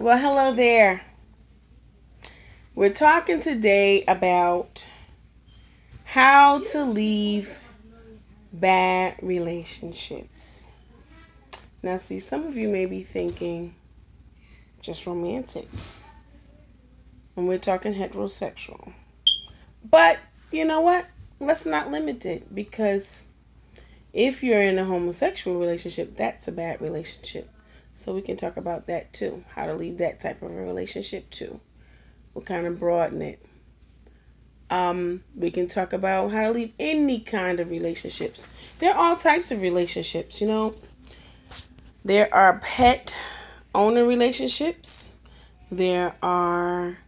Well, hello there. We're talking today about how to leave bad relationships. Now, see, some of you may be thinking just romantic when we're talking heterosexual. But you know what? Let's not limit it because if you're in a homosexual relationship, that's a bad relationship. So we can talk about that too. How to leave that type of a relationship too. We'll kind of broaden it. We can talk about how to leave any kind of relationships. There are all types of relationships, you know. There are pet owner relationships. There are,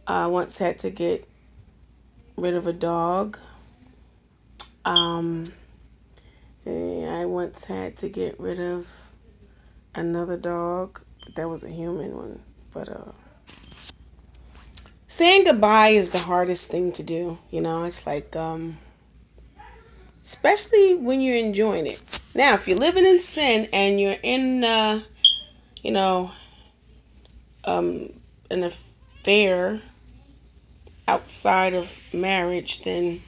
I once had to get rid of a dog. Um, I once had to get rid of another dog. That was a human one. But saying goodbye is the hardest thing to do. You know, it's like, especially when you're enjoying it. Now, if you're living in sin and you're in, you know, an affair outside of marriage, then,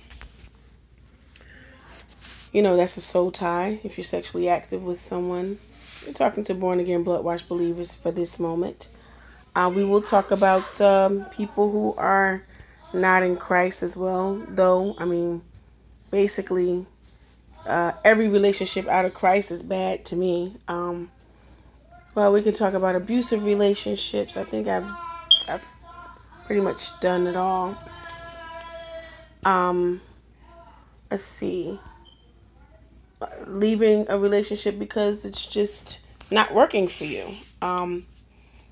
you know, that's a soul tie. If you're sexually active with someone, you're talking to born again, blood washed believers for this moment. We will talk about people who are not in Christ as well, though. I mean, basically, every relationship out of Christ is bad to me. Well, we can talk about abusive relationships. I think I've pretty much done it all. Um, let's see, leaving a relationship because it's just not working for you.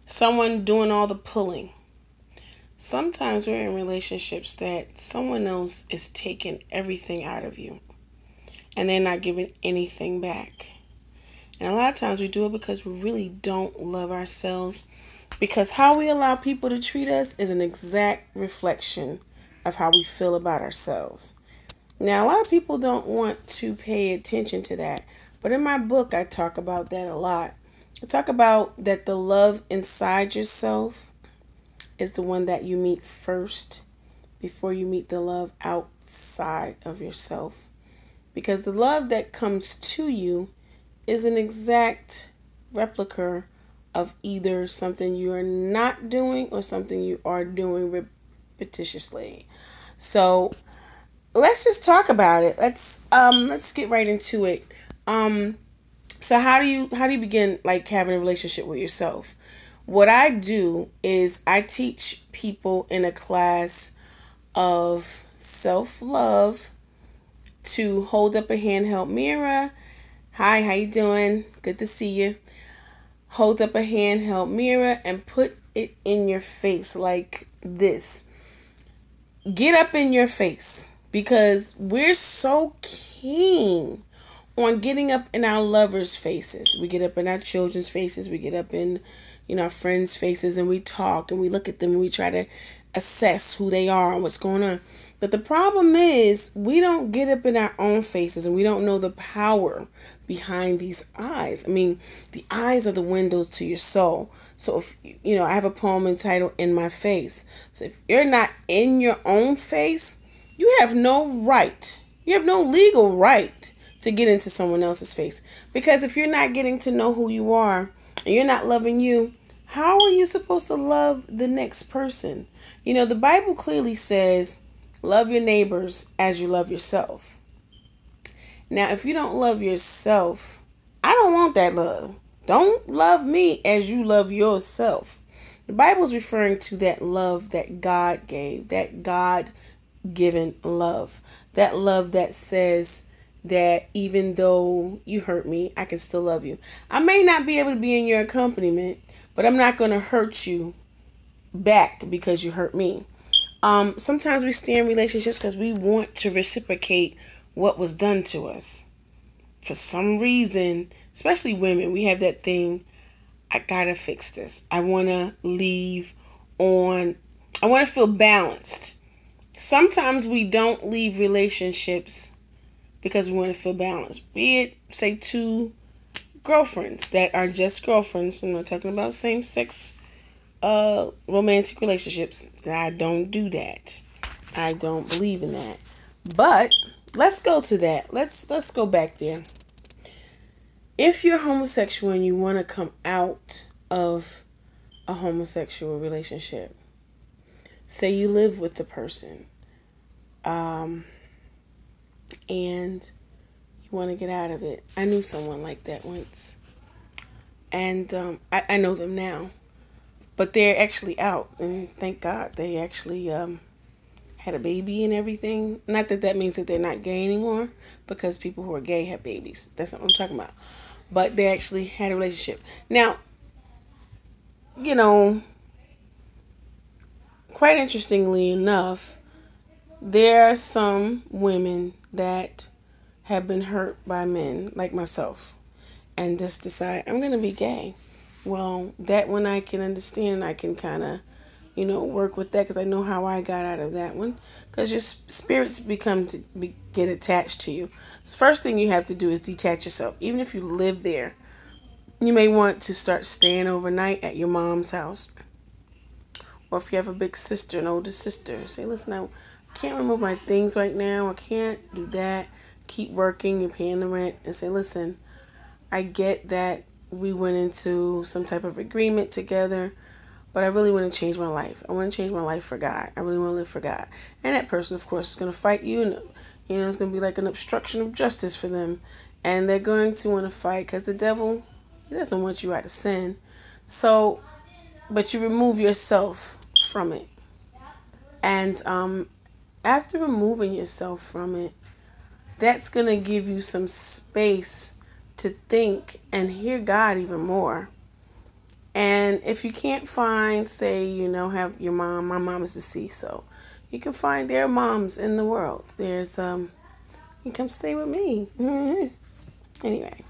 Someone doing all the pulling. Sometimes we're in relationships that someone else is taking everything out of you and they're not giving anything back. And a lot of times we do it because we really don't love ourselves. Because how we allow people to treat us is an exact reflection of how we feel about ourselves. Now, a lot of people don't want to pay attention to that. But in my book, I talk about that a lot. I talk about that the love inside yourself is the one that you meet first before you meet the love outside of yourself. Because the love that comes to you is an exact replica of either something you are not doing or something you are doing repetitiously. So let's just talk about it. Let's get right into it. So how do you begin like having a relationship with yourself? What I do is I teach people in a class of self-love to hold up a handheld mirror. Hi, how you doing? Good to see you. Hold up a handheld mirror and put it in your face like this. Get up in your face because we're so keen on getting up in our lovers' faces. We get up in our children's faces. We get up in, our friends' faces, and we talk and we look at them and we try to assess who they are and what's going on. But the problem is we don't get up in our own faces and we don't know the power behind these eyes. I mean, the eyes are the windows to your soul. So if, I have a poem entitled In My Face. So if you're not in your own face, you have no right. You have no legal right to get into someone else's face. Because if you're not getting to know who you are and you're not loving you, how are you supposed to love the next person? The Bible clearly says, love your neighbors as you love yourself. Now, if you don't love yourself, I don't want that love. Don't love me as you love yourself. The Bible is referring to that love that God gave, that God-given love. That love that says that even though you hurt me, I can still love you. I may not be able to be in your accompaniment, but I'm not going to hurt you back because you hurt me. Sometimes we stay in relationships because we want to reciprocate what was done to us. For some reason, especially women, we have that thing, I gotta fix this. I want to I want to feel balanced. Sometimes we don't leave relationships because we want to feel balanced. Be it, say, two girlfriends that are just girlfriends. I'm not talking about same-sex romantic relationships. I don't do that. I don't believe in that. But let's go to that. Let's go back there. If you're homosexual and you want to come out of a homosexual relationship, say you live with the person, and you want to get out of it. I knew someone like that once, and I know them now, but they're actually out, and thank God they actually had a baby and everything. Not that that means that they're not gay anymore, because people who are gay have babies. That's not what I'm talking about. But they actually had a relationship. Now, you know, quite interestingly enough, there are some women that have been hurt by men like myself and just decide, I'm going to be gay. Well, that one I can understand. I can kind of, work with that because I know how I got out of that one. Because your spirits get attached to you. So first thing you have to do is detach yourself. Even if you live there, you may want to start staying overnight at your mom's house. Or if you have a big sister, an older sister, say, listen, I can't remove my things right now. I can't do that. Keep working. You're paying the rent. And say, listen, I get that we went into some type of agreement together, but I really want to change my life. I want to change my life for God. I really want to live for God. And that person, of course, is going to fight you. And, it's going to be like an obstruction of justice for them. And they're going to want to fight because the devil, he doesn't want you out of sin. So, but you remove yourself from it. And after removing yourself from it, that's going to give you some space to think and hear God even more. And if you can't find, say, have your mom, my mom is deceased, so you can find their moms in the world. There's, you come stay with me. Anyway,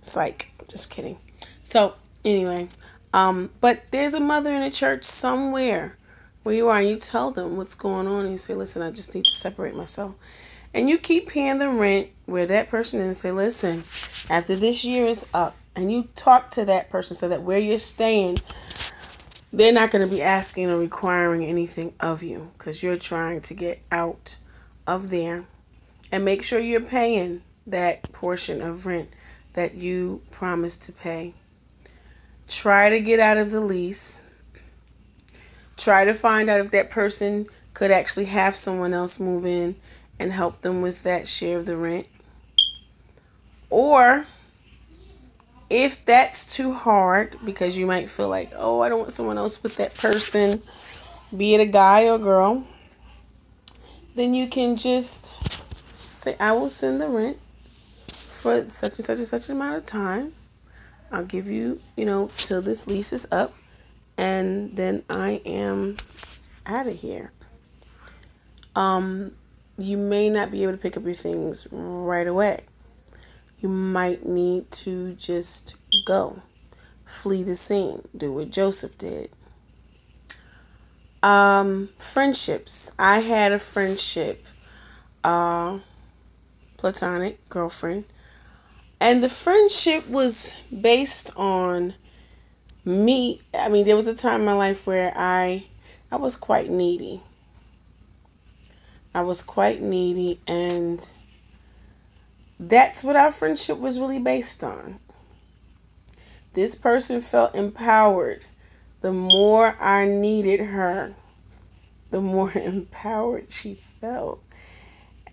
psych, just kidding. So, anyway, but there's a mother in a church somewhere where you are, and you tell them what's going on, and you say, listen, I just need to separate myself. And you keep paying the rent where that person is and say, listen, after this year is up, and you talk to that person so that where you're staying, they're not going to be asking or requiring anything of you because you're trying to get out of there. And make sure you're paying that portion of rent that you promised to pay. Try to get out of the lease. Try to find out if that person could actually have someone else move in and help them with that share of the rent. Or if that's too hard, because you might feel like, oh, I don't want someone else with that person, be it a guy or girl, then you can just say, I will send the rent for such and such and such an amount of time. I'll give you, till this lease is up, and then I am out of here. You may not be able to pick up your things right away. You might need to just go. Flee the scene. Do what Joseph did. Friendships. I had a friendship, platonic girlfriend. And the friendship was based on me. I mean, there was a time in my life where I was quite needy. And that's what our friendship was really based on. This person felt empowered. The more I needed her, the more empowered she felt.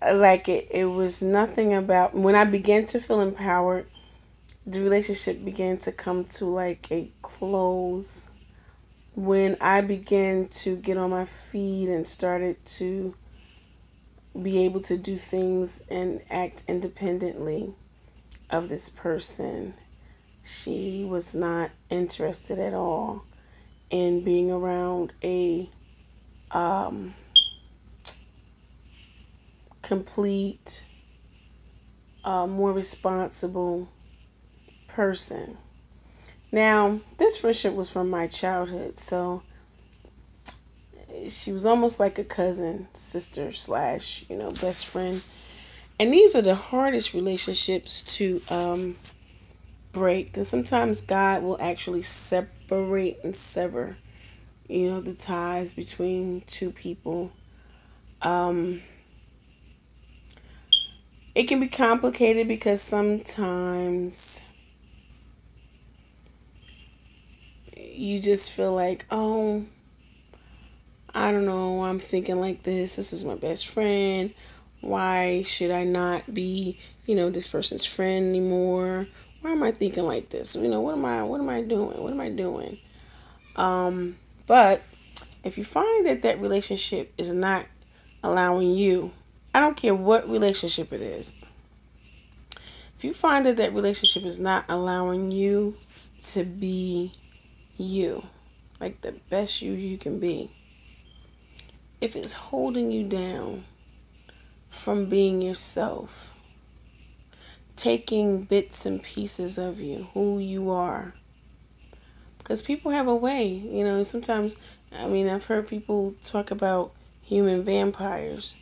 Like it was nothing about, when I began to feel empowered, the relationship began to come to like a close. When I began to get on my feet and started to be able to do things and act independently of this person, she was not interested at all in being around a complete, more responsible person. Now, this friendship was from my childhood, so she was almost like a cousin, sister / best friend. And these are the hardest relationships to break, because sometimes God will actually separate and sever the ties between two people. It can be complicated because sometimes you just feel like, oh, I don't know, I'm thinking like this. This is my best friend. Why should I not be, this person's friend anymore? Why am I thinking like this? What am I doing? What am I doing? But if you find that relationship is not allowing you, I don't care what relationship it is. If you find that relationship is not allowing you to be you, like the best you can be, if it's holding you down from being yourself, taking bits and pieces of you, who you are, because people have a way, sometimes, I've heard people talk about human vampires.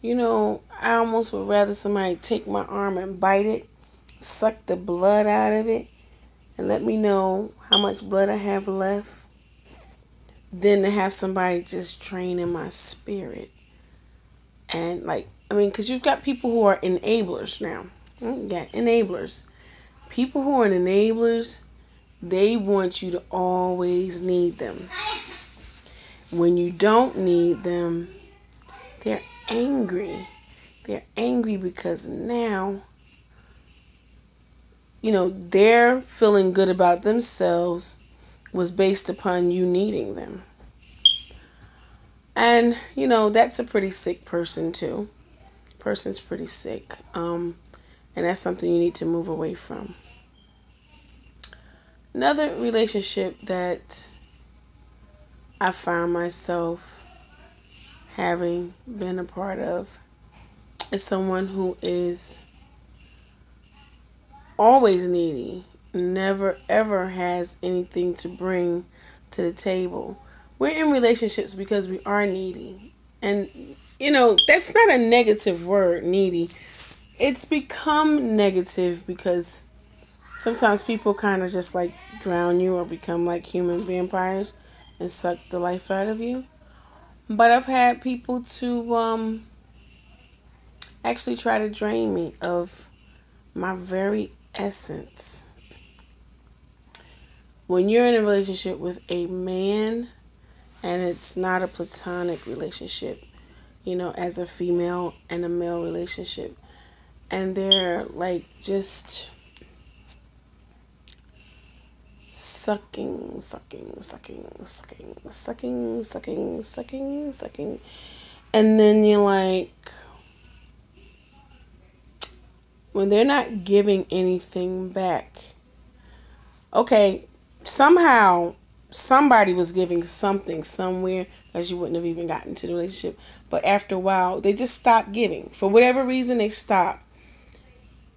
I almost would rather somebody take my arm and bite it, suck the blood out of it, and let me know how much blood I have left, than to have somebody just draining my spirit. And because you've got people who are enablers now. You got enablers. People who are enablers, they want you to always need them. When you don't need them, they're angry. They're angry because now, their feeling good about themselves was based upon you needing them. And, that's a pretty sick person too. Person's pretty sick. And that's something you need to move away from. Another relationship that I found myself having been a part of is someone who is always needy, never ever has anything to bring to the table. We're in relationships because we are needy. And, that's not a negative word, needy. It's become negative because sometimes people kind of just like drown you or become like human vampires and suck the life out of you. But I've had people to actually try to drain me of my very essence. When you're in a relationship with a man and it's not a platonic relationship, as a female and a male relationship, and they're like just sucking, and then you're like, when they're not giving anything back, okay, somehow somebody was giving something somewhere, because you wouldn't have even gotten to the relationship. But after a while, they just stopped giving. For whatever reason, they stopped.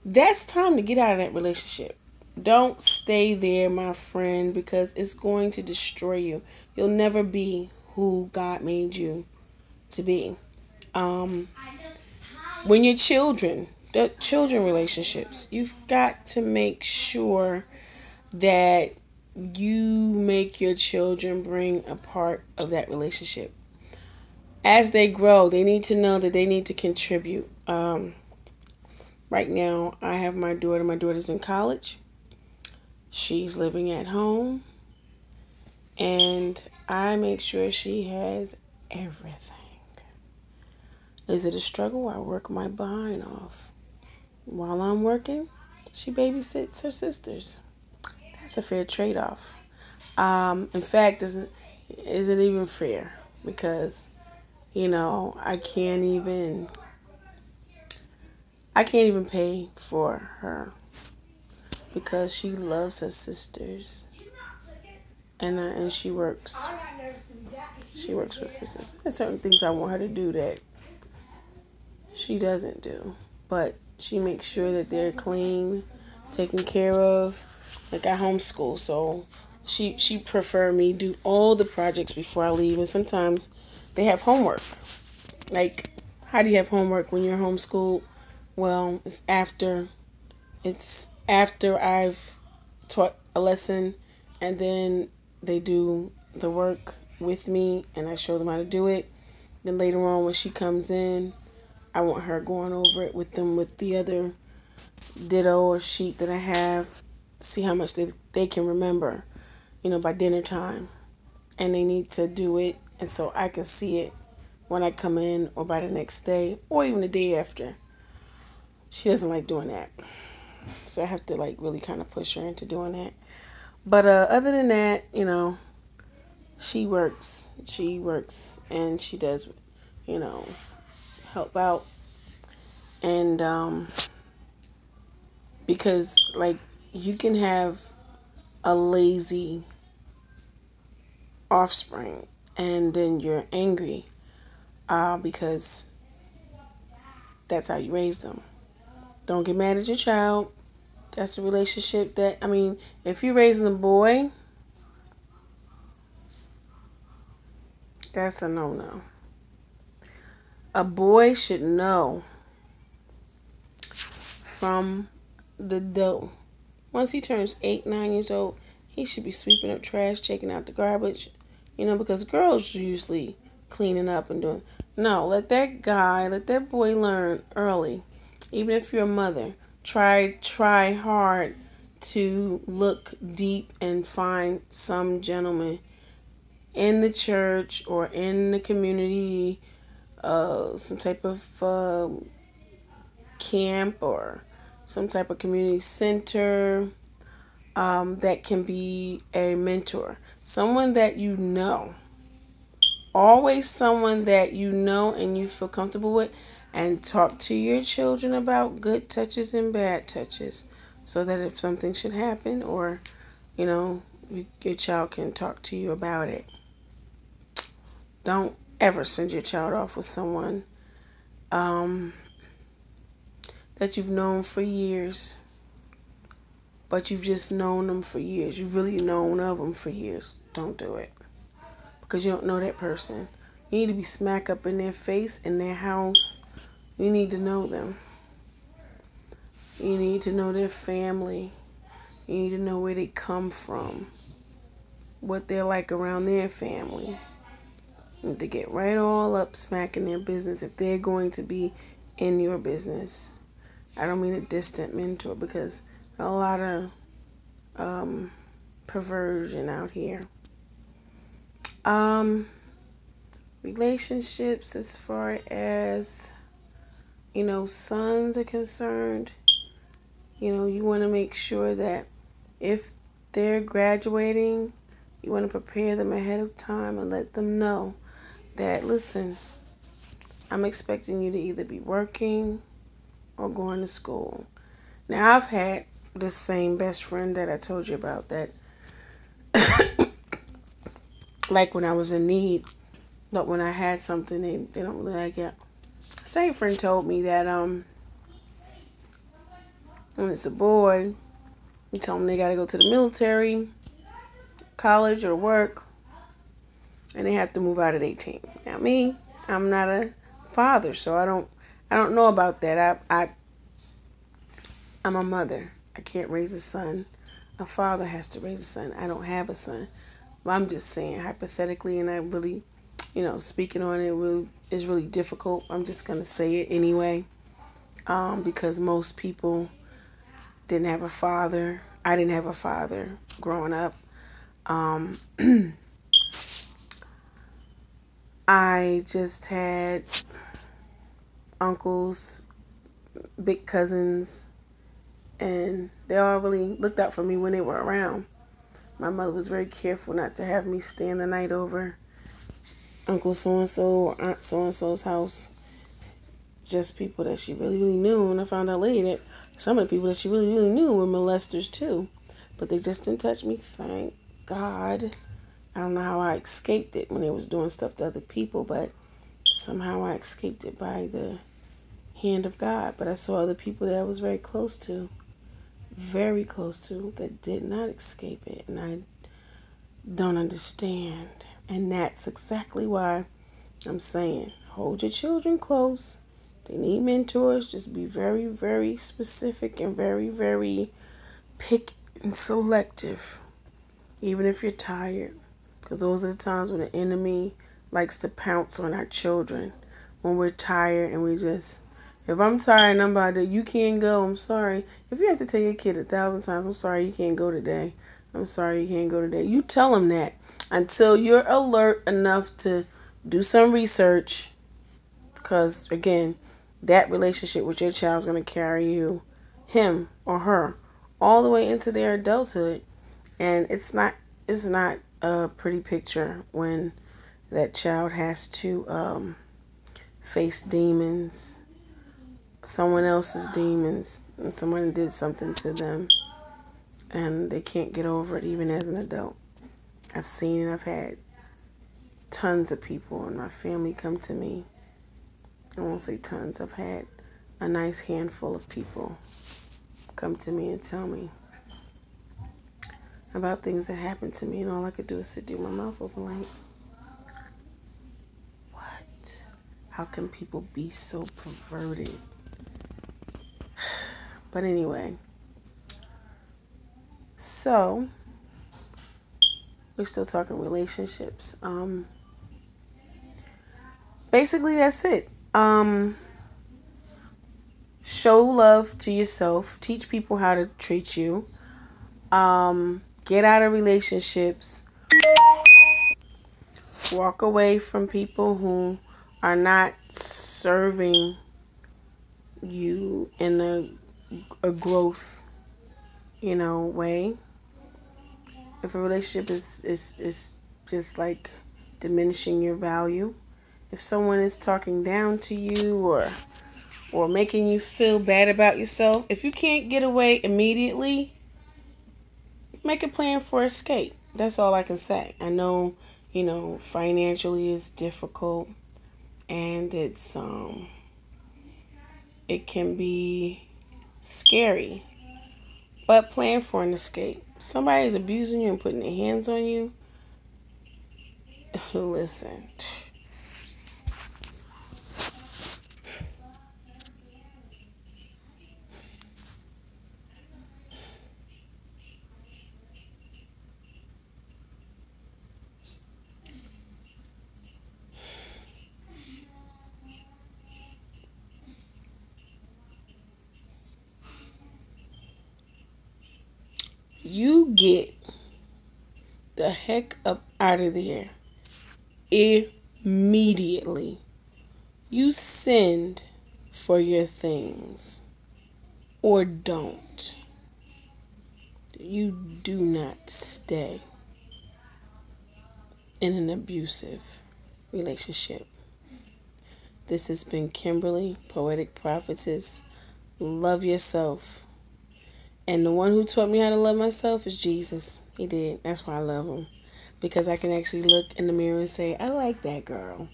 That's time to get out of that relationship. Don't stay there, my friend, because it's going to destroy you. You'll never be who God made you to be. When you're children, the children relationships, you've got to make sure that you make your children bring a part of that relationship. As they grow, they need to know that they need to contribute. Right now, I have my daughter. My daughter's in college. She's living at home. And I make sure she has everything. Is it a struggle? I work my behind off. While I'm working, she babysits her sisters. That's a fair trade-off. In fact, is it even fair? Because, I can't even pay for her because she loves her sisters, and she works. She works with sisters. There's certain things I want her to do that she doesn't do, but she makes sure that they're clean, taken care of. Like, I homeschool, so she prefer me do all the projects before I leave, and sometimes they have homework. Like, how do you have homework when you're homeschooled? Well, it's after I've taught a lesson, and then they do the work with me and I show them how to do it. Then later on when she comes in, I want her going over it with them with the other ditto or sheet that I have. See how much they can remember, by dinner time. And they need to do it, and so I can see it when I come in or by the next day or even the day after. She doesn't like doing that. So I have to really kind of push her into doing that. But other than that, she works. She works and she does, help out. And because you can have a lazy offspring and then you're angry because that's how you raise them. Don't get mad at your child. That's a relationship that, if you're raising a boy, that's a no-no. A boy should know from the dough. Once he turns 8, 9 years old, he should be sweeping up trash, taking out the garbage, because girls are usually cleaning up and doing. No, let that boy learn early. Even if you're a mother, try hard to look deep and find some gentleman in the church or in the community, some type of camp or some type of community center that can be a mentor. Someone that you know. Always someone that you know and you feel comfortable with, and talk to your children about good touches and bad touches so that if something should happen or, your child can talk to you about it. Don't ever send your child off with someone that you've known for years, but you've just known them for years. You've really known of them for years. Don't do it. Because you don't know that person. You need to be smack up in their face, in their house. You need to know them. You need to know their family. You need to know where they come from. What they're like around their family. You need to get right all up smack in their business if they're going to be in your business. I don't mean a distant mentor, because a lot of perversion out here. Relationships as far as, sons are concerned, you want to make sure that if they're graduating, you want to prepare them ahead of time and let them know that, listen, I'm expecting you to either be working or going to school. Now, I've had this same best friend that I told you about that like when I was in need, but when I had something, they don't really like it. Same friend told me that when it's a boy, you tell them they got to go to the military, college, or work, and they have to move out at 18. Now me, I'm not a father, so I don't know about that. I'm a mother. I can't raise a son. A father has to raise a son. I don't have a son. But I'm just saying, hypothetically, and I really, speaking on it is really difficult. I'm just going to say it anyway, because most people didn't have a father. I didn't have a father growing up. I just had uncles, big cousins, and they all really looked out for me when they were around. My mother was very careful not to have me staying the night over Uncle so-and-so or Aunt so-and-so's house. Just people that she really, really knew. And I found out later that some of the people that she really, really knew were molesters too. But they just didn't touch me, thank God. I don't know how I escaped it when they was doing stuff to other people, but somehow I escaped it by the hand of God. But I saw other people that I was very close to, that did not escape it. And I don't understand. And that's exactly why I'm saying, hold your children close. They need mentors. Just be very, very specific and very, very pick and selective. Even if you're tired. Because those are the times when the enemy likes to pounce on our children. When we're tired and we just, if I'm tired and I'm about to, you can't go, I'm sorry. If you have to tell your kid 1,000 times, I'm sorry, you can't go today. I'm sorry, you can't go today. You tell them that until you're alert enough to do some research. Because, again, that relationship with your child is going to carry you, him or her, all the way into their adulthood. And it's not a pretty picture when that child has to face demons, someone else's demons, and someone did something to them and they can't get over it even as an adult. I've seen and I've had tons of people in my family come to me. I won't say tons. I've had a nice handful of people come to me and tell me about things that happened to me, and all I could do is sit there with my mouth open like, what? How can people be so perverted? But anyway, so we're still talking relationships. Basically that's it. Show love to yourself. Teach people how to treat you. Get out of relationships. Walk away from people who are not serving you in a growth, way. If a relationship is just like diminishing your value, if someone is talking down to you or making you feel bad about yourself, if you can't get away immediately, make a plan for escape. That's all I can say. I know, financially it's difficult and it can be scary. But plan for an escape. Somebody's abusing you and putting their hands on you. Listen. You get the heck up out of there immediately. You send for your things or don't. You do not stay in an abusive relationship. This has been Kimberly, Poetic Prophetess. Love yourself. And the one who taught me how to love myself is Jesus. He did. That's why I love him. Because I can actually look in the mirror and say, I like that girl.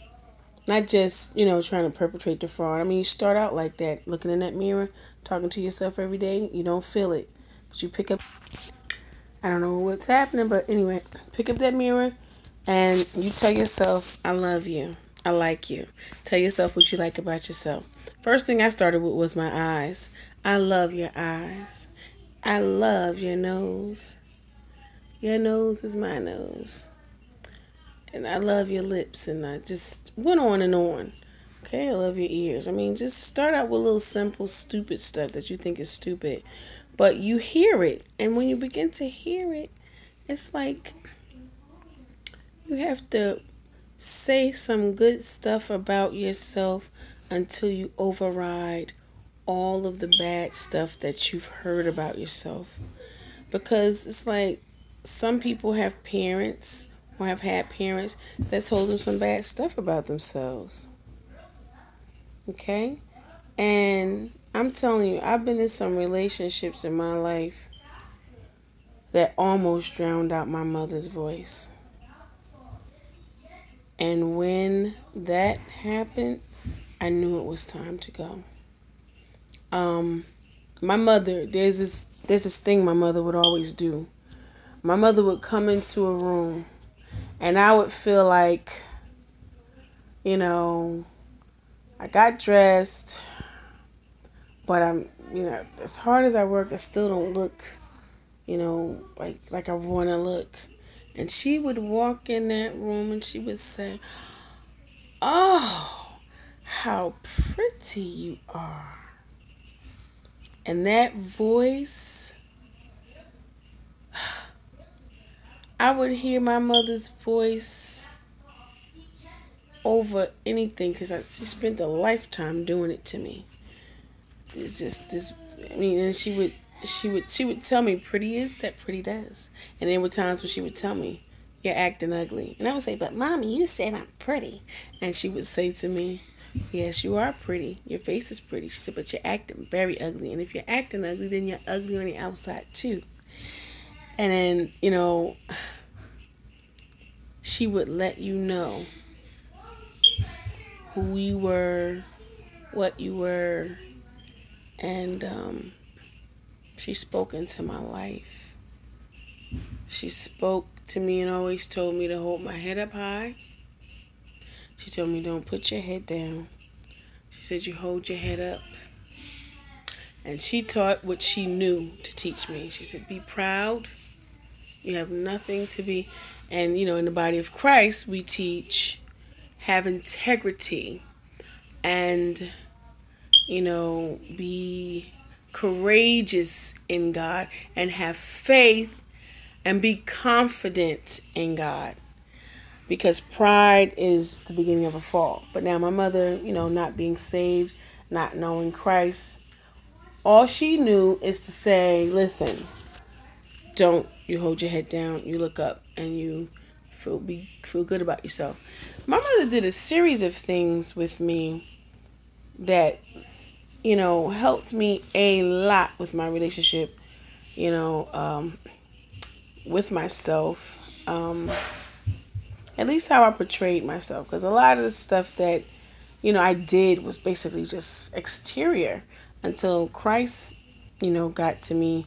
Not just, trying to perpetrate the fraud. I mean, you start out like that, looking in that mirror, talking to yourself every day. You don't feel it. But you pick up, I don't know what's happening, but anyway, pick up that mirror and you tell yourself, I love you. I like you. Tell yourself what you like about yourself. First thing I started with was my eyes. I love your eyes. I love your nose. Your nose is my nose. And I love your lips. And I just went on and on. Okay, I love your ears. I mean, just start out with little simple, stupid stuff that you think is stupid. But you hear it. And when you begin to hear it, it's like you have to say some good stuff about yourself until you override all of the bad stuff that you've heard about yourself. Because it's like some people have parents or have had parents that told them some bad stuff about themselves. Okay? And I'm telling you, I've been in some relationships in my life that almost drowned out my mother's voice. And when that happened, I knew it was time to go. My mother, there's this thing my mother would always do. My mother would come into a room and I would feel like, I got dressed, but I'm, as hard as I work, I still don't look, like I want to look. And she would walk in that room and she would say, "Oh, how pretty you are." And that voice, I would hear my mother's voice over anything because she spent a lifetime doing it to me. It's just this. I mean, and she would tell me, "Pretty is that pretty does." And there were times when she would tell me, "You're acting ugly," and I would say, "But mommy, you said I'm pretty." And she would say to me, "Yes, you are pretty. Your face is pretty." She said, "But you're acting very ugly. And if you're acting ugly, then you're ugly on the outside too." And then, she would let you know who you were, what you were, and she spoke into my life. She spoke to me and always told me to hold my head up high. She told me, "Don't put your head down." She said, "You hold your head up." And she taught what she knew to teach me. She said, "Be proud. You have nothing to be." And, in the body of Christ, we teach have integrity and, be courageous in God and have faith and be confident in God. Because pride is the beginning of a fall. But now my mother, not being saved, not knowing Christ, all she knew is to say, "Listen, don't you hold your head down, you look up, and you feel good about yourself." My mother did a series of things with me that, helped me a lot with my relationship, with myself. At least how I portrayed myself. Because a lot of the stuff that, I did was basically just exterior until Christ, got to me.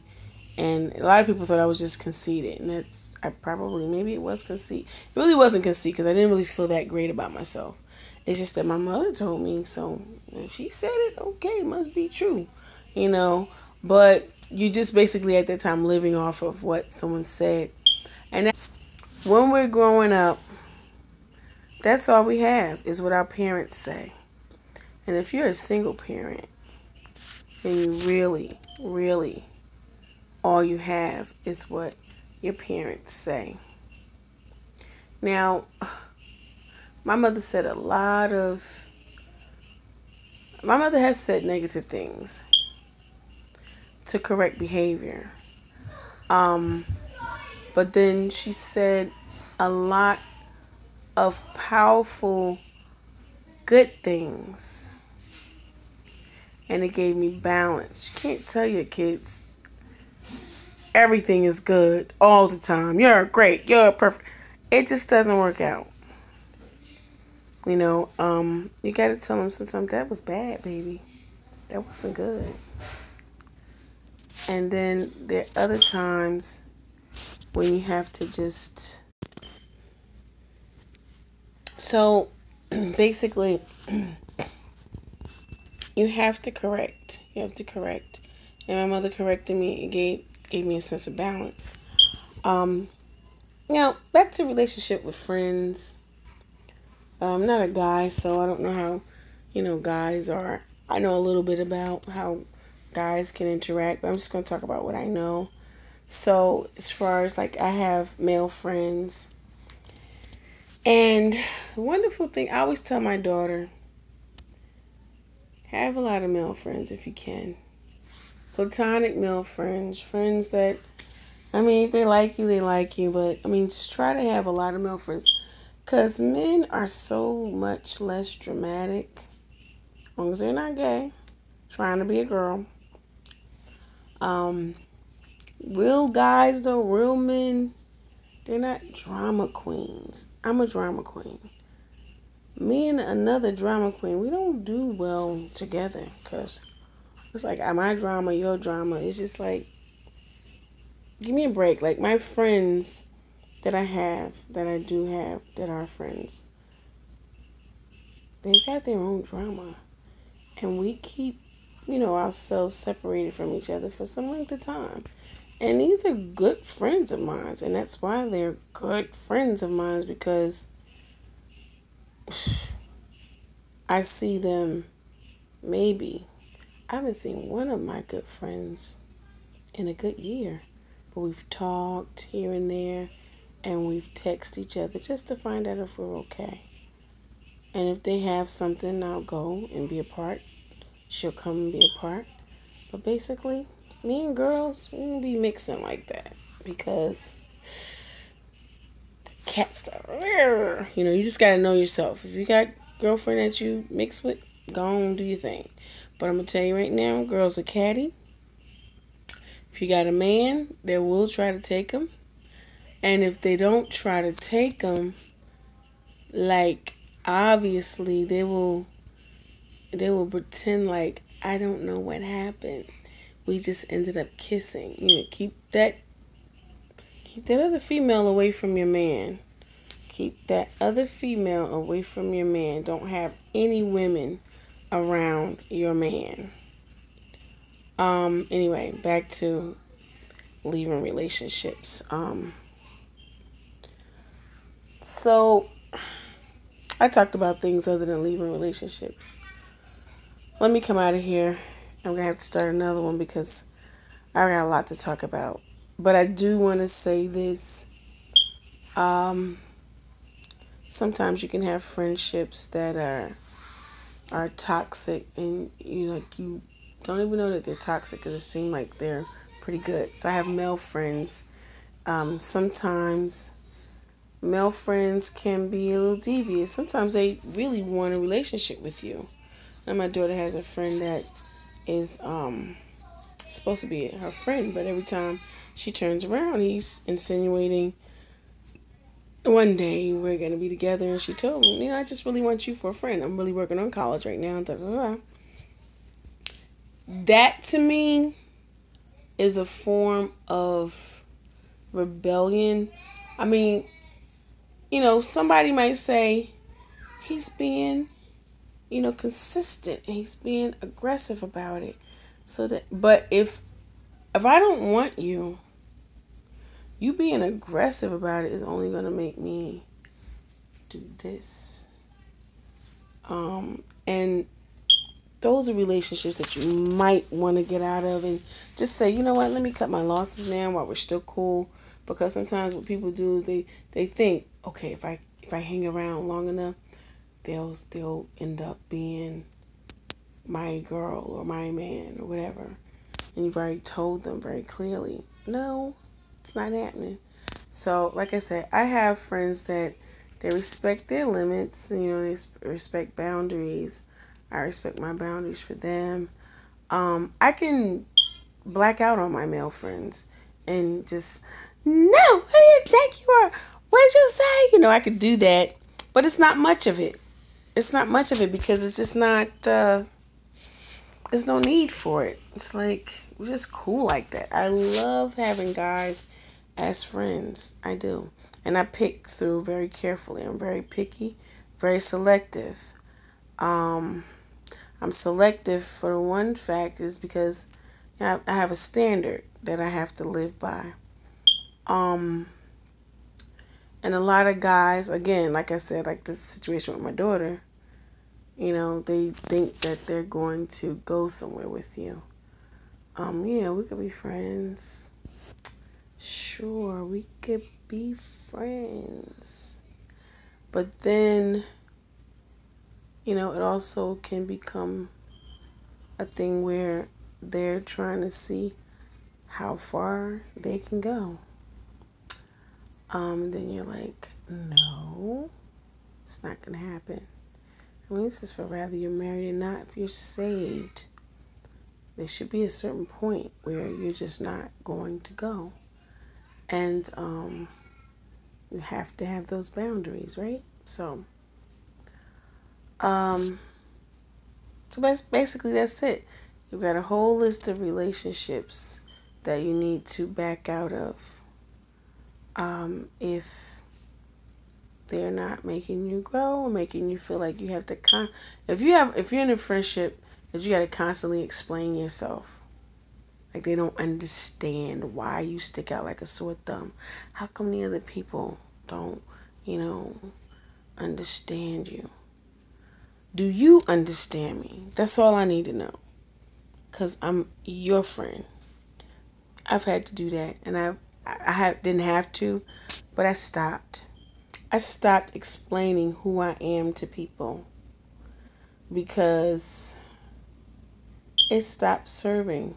And a lot of people thought I was just conceited. And maybe it was conceit. It really wasn't conceit because I didn't really feel that great about myself. It's just that my mother told me. So if she said it, okay, it must be true, But you just basically at that time living off of what someone said. And when we're growing up, that's all we have is what our parents say. And if you're a single parent, then you really, really, all you have is what your parents say. Now, my mother has said negative things to correct behavior. But then she said a lot of powerful good things. And it gave me balance. You can't tell your kids everything is good all the time. You're great. You're perfect. It just doesn't work out. You got to tell them sometimes that was bad, baby. That wasn't good. And then there are other times when you have to just... So, basically, you have to correct. And my mother corrected me. It gave me a sense of balance. Now, back to relationship with friends. I'm not a guy, so I don't know how, guys are. I know a little bit about how guys can interact, but I'm just going to talk about what I know. So, as far as, I have male friends. And the wonderful thing, I always tell my daughter, have a lot of male friends if you can. Platonic male friends. Friends that, if they like you, they like you. But, just try to have a lot of male friends. Because men are so much less dramatic. As long as they're not gay. Trying to be a girl. Real guys, though, real men, they're not drama queens. I'm a drama queen. Me and another drama queen, we don't do well together. Because it's like my drama, your drama. It's just like, give me a break. Like my friends that I do have, that are friends, they've got their own drama. And we keep, ourselves separated from each other for some length of time. And these are good friends of mine. And that's why they're good friends of mine, because I see them maybe. I haven't seen one of my good friends in a good year. But we've talked here and there, and we've texted each other just to find out if we're okay. And if they have something, I'll go and be a part. She'll come and be a part. But basically, me and girls, we won't be mixing like that, because the cat stuff. You just gotta know yourself. If you got a girlfriend that you mix with, go on, do your thing. But I'm gonna tell you right now, girls are catty. If you got a man, they will try to take him. And if they don't try to take him, like, obviously they will pretend like, I don't know what happened. We just ended up kissing. Keep that other female away from your man. Keep that other female away from your man. Don't have any women around your man. Anyway, back to leaving relationships. So I talked about things other than leaving relationships. Let me come out of here. I'm going to have to start another one because I got a lot to talk about. But I do want to say this. Sometimes you can have friendships that are toxic, and you don't even know that they're toxic because it seems like they're pretty good. So I have male friends. Sometimes male friends can be a little devious. Sometimes they really want a relationship with you. And my daughter has a friend that is supposed to be her friend, but every time she turns around, he's insinuating, one day we're going to be together, and she told me, I just really want you for a friend. I'm really working on college right now. Da, da, da. That to me is a form of rebellion. I mean, somebody might say he's being, consistent, and he's being aggressive about it. But if I don't want you, you being aggressive about it is only going to make me do this. And those are relationships that you might want to get out of, and just say, you know what, let me cut my losses now while we're still cool. Because sometimes what people do is they think, okay, if I hang around long enough, they'll end up being my girl or my man or whatever. And you've already told them very clearly, no, it's not happening. So, like I said, I have friends that they respect their limits. They respect boundaries. I respect my boundaries for them. I can black out on my male friends and just, no, who do you think you are? What did you say? I could do that, but it's not much of it. It's not much of it because it's just not, there's no need for it. It's like, we're just cool like that. I love having guys as friends. I do. And I pick through very carefully. I'm very picky, very selective. I'm selective for the one fact is because I have a standard that I have to live by. And a lot of guys, again, like I said, like this situation with my daughter, they think that they're going to go somewhere with you. Yeah, we could be friends. Sure, we could be friends. But then, it also can become a thing where they're trying to see how far they can go. Then you're like, no, it's not going to happen. This is for whether you're married or not. If you're saved, there should be a certain point where you're just not going to go. And you have to have those boundaries, right? So that's it. You've got a whole list of relationships that you need to back out of. If they're not making you grow or making you feel like you have to if you're in a friendship that you got to constantly explain yourself, Like, they don't understand why you stick out like a sore thumb. How come the other people don't, understand you? Do you understand me? That's all I need to know. Because I'm your friend. I've had to do that. And didn't have to, but I stopped. I stopped explaining who I am to people because it stopped serving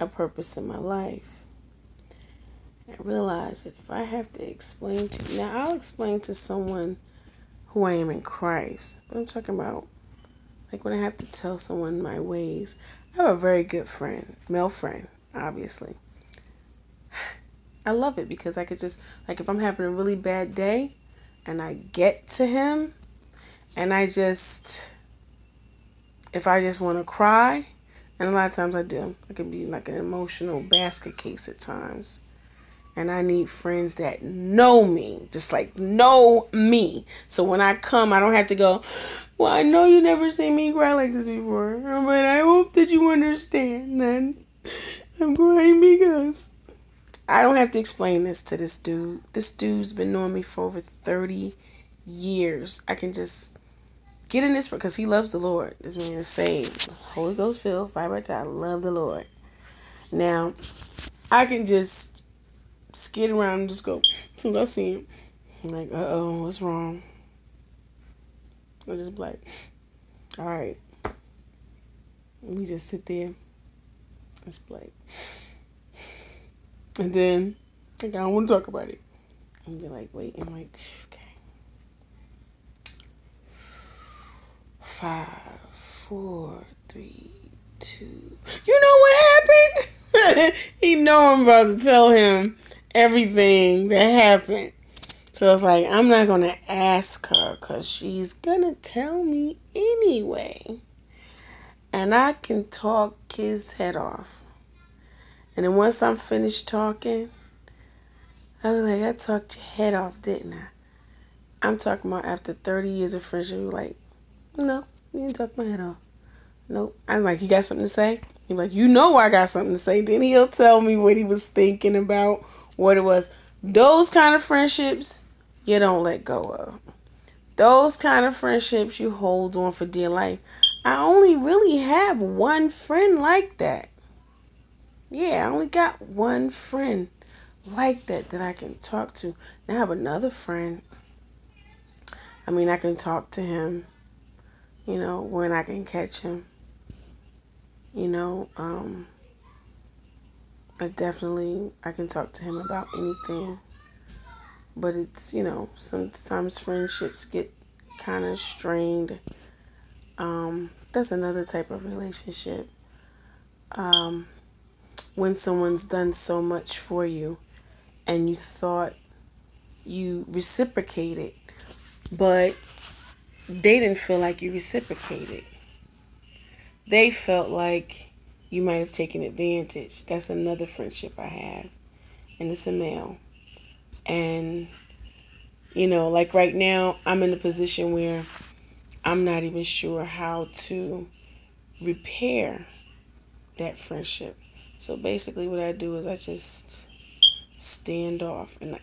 a purpose in my life. I realized that if I have to explain to you, now I'll explain to someone who I am in Christ, but I'm talking about like when I have to tell someone my ways. I have a very good friend, male friend, obviously. I love it because I could just, like, if I'm having a really bad day and I get to him and if I just want to cry, and a lot of times I do, I can be like an emotional basket case at times. And I need friends that know me, just like know me. So when I come, I don't have to go, well, I know you never seen me cry like this before, but I hope that you understand that I'm crying because I don't have to explain this to this dude. This dude's been knowing me for over 30 years. I can just get in this because he loves the Lord. This man is saved. Holy Ghost filled, fire by time. I love the Lord. Now, I can just skid around and just go, as soon as I see him, I'm like, uh-oh, what's wrong? I just be like, all right. We just sit there. It's like, and then, like, I don't want to talk about it. And be like, wait, I'm like, okay. 5, 4, 3, 2. You know what happened? He know I'm about to tell him everything that happened. So it's like, I'm not going to ask her because she's going to tell me anyway. And I can talk his head off. And then once I'm finished talking, I was like, I talked your head off, didn't I? I'm talking about after 30 years of friendship, you're like, no, you didn't talk my head off. Nope. I'm like, you got something to say? He's like, you know I got something to say. Then he'll tell me what he was thinking about, what it was. Those kind of friendships, you don't let go of. Those kind of friendships you hold on for dear life. I only really have one friend like that. Yeah, I only got one friend like that I can talk to. And I have another friend. I can talk to him, when I can catch him. I can talk to him about anything. But it's, sometimes friendships get kind of strained. That's another type of relationship. When someone's done so much for you and you thought you reciprocated, but they didn't feel like you reciprocated. They felt like you might have taken advantage. That's another friendship I have. And it's a male. And, like right now, I'm in a position where I'm not even sure how to repair that friendship. So basically what I do is I just stand off. And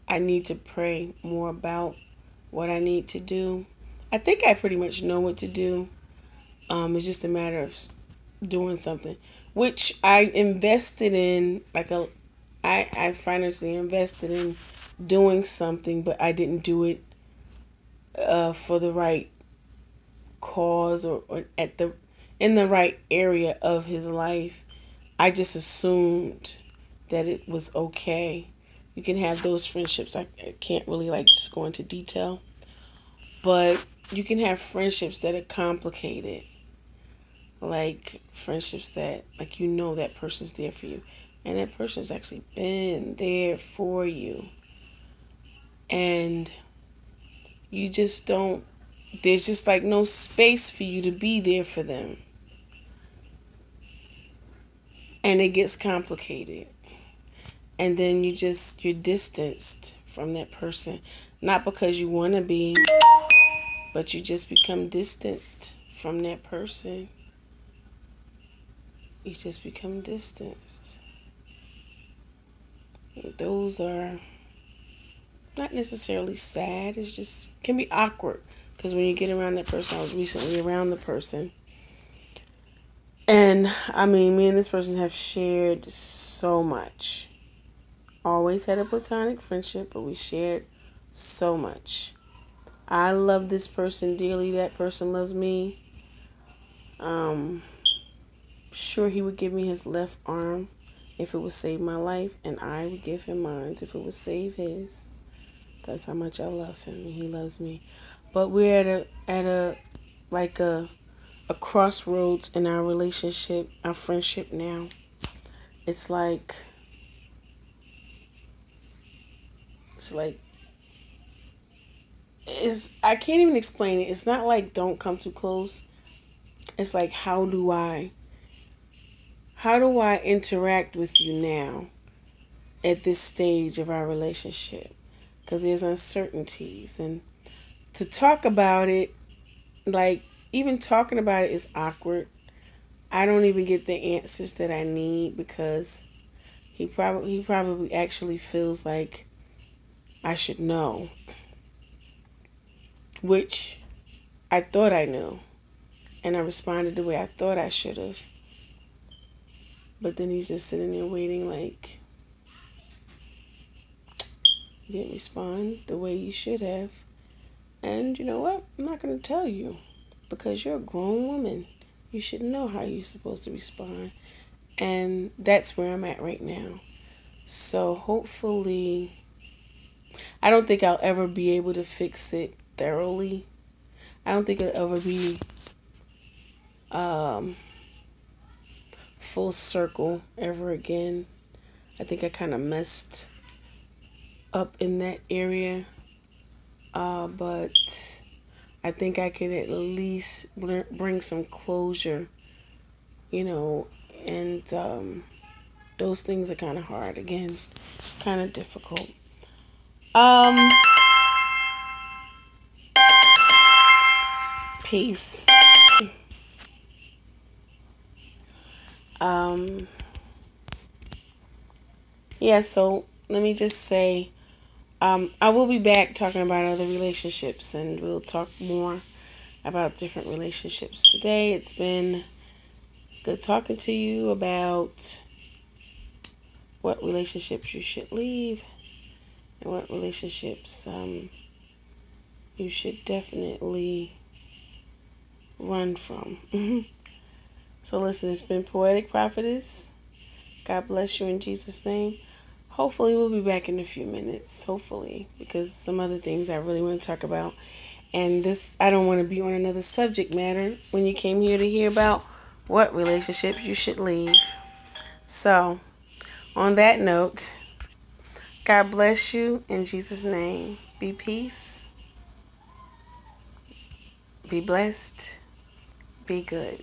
I need to pray more about what I need to do. I think I pretty much know what to do. It's just a matter of doing something, which I invested in, I financially invested in doing something, but I didn't do it for the right cause or in the right area of his life. I just assumed that it was okay. You can have those friendships. I can't really just go into detail, but you can have friendships that are complicated. Like friendships that, that person's there for you. And that person's actually been there for you. And you just don't, there's just no space for you to be there for them. And it gets complicated. And then you're distanced from that person. Not because you want to be, but you just become distanced from that person. you just become distanced. Those are not necessarily sad. It's just can be awkward because when you get around that person, I was recently around the person, and I mean, me and this person have shared so much. Always had a platonic friendship, but we shared so much. I love this person dearly. That person loves me. Sure, he would give me his left arm if it would save my life, and I would give him mine if it would save his. That's how much I love him, and he loves me. But we're at a like a crossroads in our relationship, our friendship now. It's like it's I can't even explain it. It's not like don't come too close. It's like how do I interact with you now at this stage of our relationship? Because there's uncertainties, and to talk about it, like even talking about it is awkward. I don't even get the answers that I need because he probably actually feels like I should know, which I thought I knew, and I responded the way I thought I should have. But then he's just sitting there waiting like you didn't respond the way you should have. And you know what? I'm not going to tell you because you're a grown woman. You should know how you're supposed to respond. And that's where I'm at right now. So hopefully, I don't think I'll ever be able to fix it thoroughly. I don't think it'll ever be um, full circle ever again. I think I kind of messed up in that area. But I think I could at least bring some closure, and those things are kind of hard again, kind of difficult. Um, Peace. Um, yeah, so let me just say, I will be back talking about other relationships and we'll talk more about different relationships. Today it's been good talking to you about what relationships you should leave and what relationships you should definitely run from. So listen, it's been Poetic Prophetess. God bless you in Jesus' name. Hopefully we'll be back in a few minutes. Hopefully, because some other things I really want to talk about. And this, I don't want to be on another subject matter when you came here to hear about what relationships you should leave. So, on that note, God bless you in Jesus' name. Be peace. Be blessed. Be good.